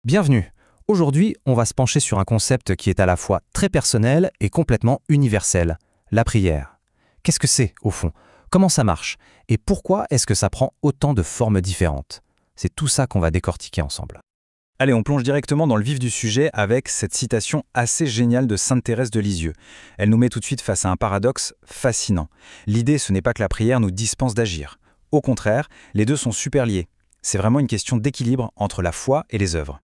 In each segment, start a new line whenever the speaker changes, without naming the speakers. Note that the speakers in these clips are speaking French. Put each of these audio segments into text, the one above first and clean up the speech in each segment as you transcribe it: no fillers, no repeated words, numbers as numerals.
Bienvenue. Aujourd'hui, on va se pencher sur un concept qui est à la fois très personnel et complètement universel, la prière. Qu'est-ce que c'est, au fond? Comment ça marche? Et pourquoi est-ce que ça prend autant de formes différentes? C'est tout ça qu'on va décortiquer ensemble.
Allez, on plonge directement dans le vif du sujet avec cette citation assez géniale de sainte Thérèse de Lisieux. Elle nous met tout de suite face à un paradoxe fascinant. L'idée, ce n'est pas que la prière nous dispense d'agir. Au contraire, les deux sont super liés. C'est vraiment une question d'équilibre entre la foi et les œuvres.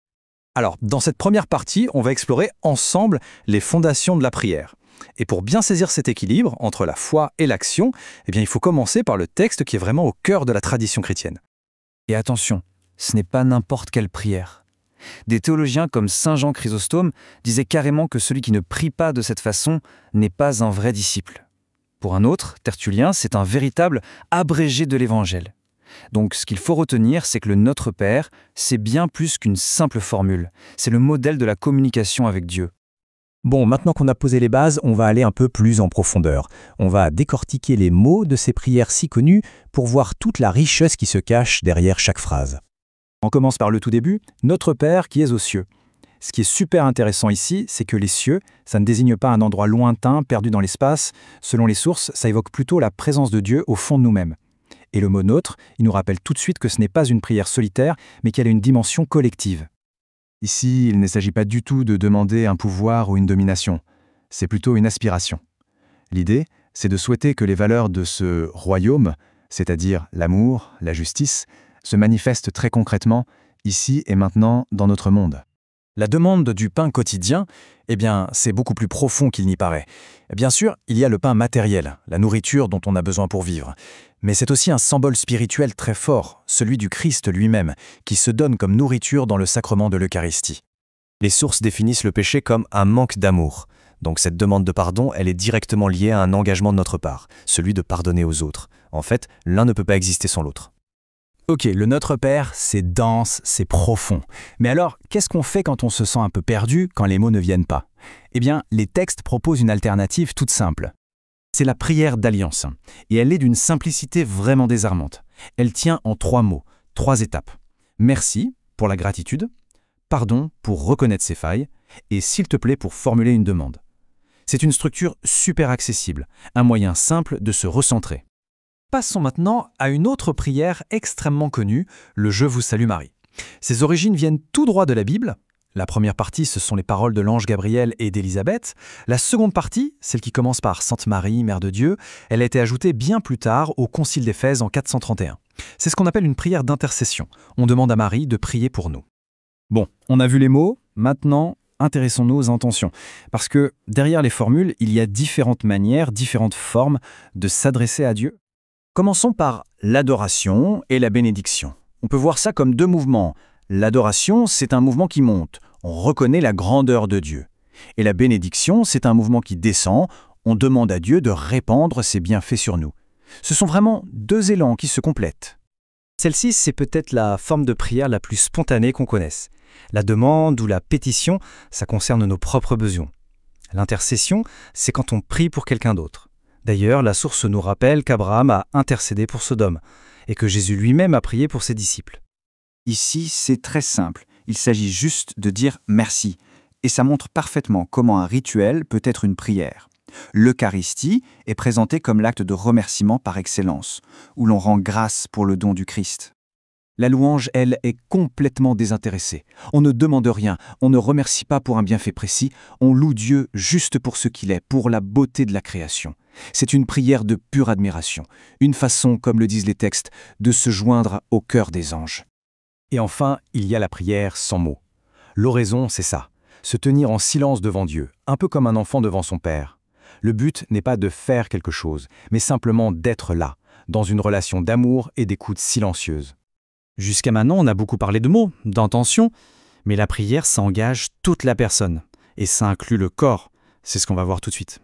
Alors, dans cette première partie, on va explorer ensemble les fondations de la prière. Et pour bien saisir cet équilibre entre la foi et l'action, il faut commencer par le texte qui est vraiment au cœur de la tradition chrétienne. Et attention, ce n'est pas n'importe quelle prière. Des théologiens comme saint Jean Chrysostome disaient carrément que celui qui ne prie pas de cette façon n'est pas un vrai disciple. Pour un autre, Tertullien, c'est un véritable abrégé de l'Évangile. Donc ce qu'il faut retenir, c'est que le Notre Père, c'est bien plus qu'une simple formule. C'est le modèle de la communication avec Dieu.
Bon, maintenant qu'on a posé les bases, on va aller un peu plus en profondeur. On va décortiquer les mots de ces prières si connues pour voir toute la richesse qui se cache derrière chaque phrase.
On commence par le tout début, Notre Père qui es aux cieux. Ce qui est super intéressant ici, c'est que les cieux, ça ne désigne pas un endroit lointain, perdu dans l'espace. Selon les sources, ça évoque plutôt la présence de Dieu au fond de nous-mêmes. Et le mot nôtre, il nous rappelle tout de suite que ce n'est pas une prière solitaire, mais qu'elle a une dimension collective.
Ici, il ne s'agit pas du tout de demander un pouvoir ou une domination. C'est plutôt une aspiration. L'idée, c'est de souhaiter que les valeurs de ce royaume, c'est-à-dire l'amour, la justice, se manifestent très concrètement, ici et maintenant, dans notre monde.
La demande du pain quotidien, c'est beaucoup plus profond qu'il n'y paraît. Bien sûr, il y a le pain matériel, la nourriture dont on a besoin pour vivre. Mais c'est aussi un symbole spirituel très fort, celui du Christ lui-même, qui se donne comme nourriture dans le sacrement de l'Eucharistie.
Les sources définissent le péché comme un manque d'amour. Donc cette demande de pardon, elle est directement liée à un engagement de notre part, celui de pardonner aux autres. En fait, l'un ne peut pas exister sans l'autre.
Ok, le Notre Père, c'est dense, c'est profond. Mais alors, qu'est-ce qu'on fait quand on se sent un peu perdu, quand les mots ne viennent pas? Les textes proposent une alternative toute simple. C'est la prière d'alliance, et elle est d'une simplicité vraiment désarmante. Elle tient en 3 mots, 3 étapes. Merci, pour la gratitude, pardon, pour reconnaître ses failles, et s'il te plaît, pour formuler une demande. C'est une structure super accessible, un moyen simple de se recentrer. Passons maintenant à une autre prière extrêmement connue, le « Je vous salue Marie ». Ses origines viennent tout droit de la Bible. La première partie, ce sont les paroles de l'ange Gabriel et d'Élisabeth. La seconde partie, celle qui commence par Sainte Marie, Mère de Dieu, elle a été ajoutée bien plus tard au Concile d'Éphèse en 431. C'est ce qu'on appelle une prière d'intercession. On demande à Marie de prier pour nous. Bon, on a vu les mots, maintenant intéressons-nous aux intentions. Parce que derrière les formules, il y a différentes manières, différentes formes de s'adresser à Dieu. Commençons par l'adoration et la bénédiction. On peut voir ça comme 2 mouvements. L'adoration, c'est un mouvement qui monte. On reconnaît la grandeur de Dieu. Et la bénédiction, c'est un mouvement qui descend. On demande à Dieu de répandre ses bienfaits sur nous. Ce sont vraiment 2 élans qui se complètent.
Celle-ci, c'est peut-être la forme de prière la plus spontanée qu'on connaisse. La demande ou la pétition, ça concerne nos propres besoins. L'intercession, c'est quand on prie pour quelqu'un d'autre. D'ailleurs, la source nous rappelle qu'Abraham a intercédé pour Sodome et que Jésus lui-même a prié pour ses disciples.
Ici, c'est très simple. Il s'agit juste de dire merci. Et ça montre parfaitement comment un rituel peut être une prière. L'Eucharistie est présentée comme l'acte de remerciement par excellence, où l'on rend grâce pour le don du Christ. La louange, elle, est complètement désintéressée. On ne demande rien, on ne remercie pas pour un bienfait précis, on loue Dieu juste pour ce qu'il est, pour la beauté de la création. C'est une prière de pure admiration, une façon, comme le disent les textes, de se joindre au cœur des anges.
Et enfin, il y a la prière sans mots. L'oraison, c'est ça, se tenir en silence devant Dieu, un peu comme un enfant devant son père. Le but n'est pas de faire quelque chose, mais simplement d'être là, dans une relation d'amour et d'écoute silencieuse.
Jusqu'à maintenant, on a beaucoup parlé de mots, d'intention, mais la prière, ça engage toute la personne, et ça inclut le corps. C'est ce qu'on va voir tout de suite.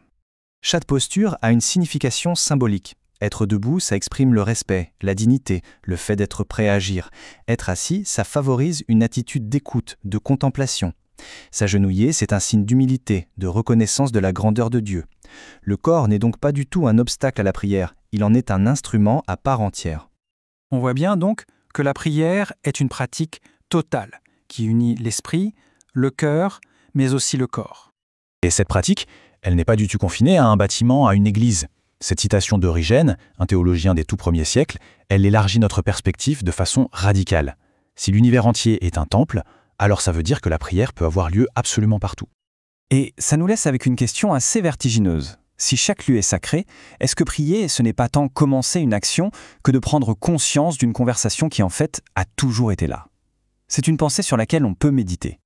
Chaque posture a une signification symbolique. Être debout, ça exprime le respect, la dignité, le fait d'être prêt à agir. Être assis, ça favorise une attitude d'écoute, de contemplation. S'agenouiller, c'est un signe d'humilité, de reconnaissance de la grandeur de Dieu. Le corps n'est donc pas du tout un obstacle à la prière, il en est un instrument à part entière. On voit bien donc que la prière est une pratique totale,
qui unit l'esprit, le cœur, mais aussi le corps.
Et cette pratique, elle n'est pas du tout confinée à un bâtiment, à une église. Cette citation d'Origène, un théologien des tout premiers siècles, elle élargit notre perspective de façon radicale. Si l'univers entier est un temple, alors ça veut dire que la prière peut avoir lieu absolument partout.
Et ça nous laisse avec une question assez vertigineuse. Si chaque lieu est sacré, est-ce que prier, ce n'est pas tant commencer une action que de prendre conscience d'une conversation qui en fait a toujours été là? C'est une pensée sur laquelle on peut méditer.